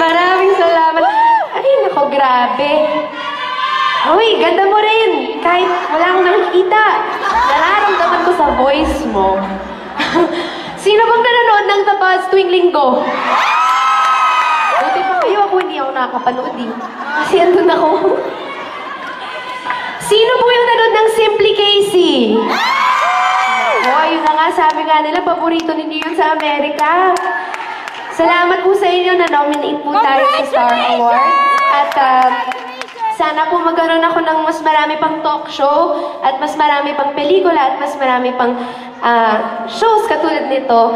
Maraming salamat. Ay, nako, grabe. Uy, ganda mo rin. Kahit wala akong nakikita. Nararamdaman ko sa voice mo. Sino bang nanonood ng The Buzz tuwing linggo? Buti pa kayo, ako hindi ako nakakapanood eh. Kasi andun ako. Sino po yung nanonood ng Simply Casey? Oh, yun na nga, sabi nga nila, paborito ninyo yun sa Amerika. Salamat po sa inyo na nominate po tayo sa Star Award. At sana po magkaroon ako ng mas marami pang talk show at mas marami pang pelikula at mas marami pang shows katulad nito.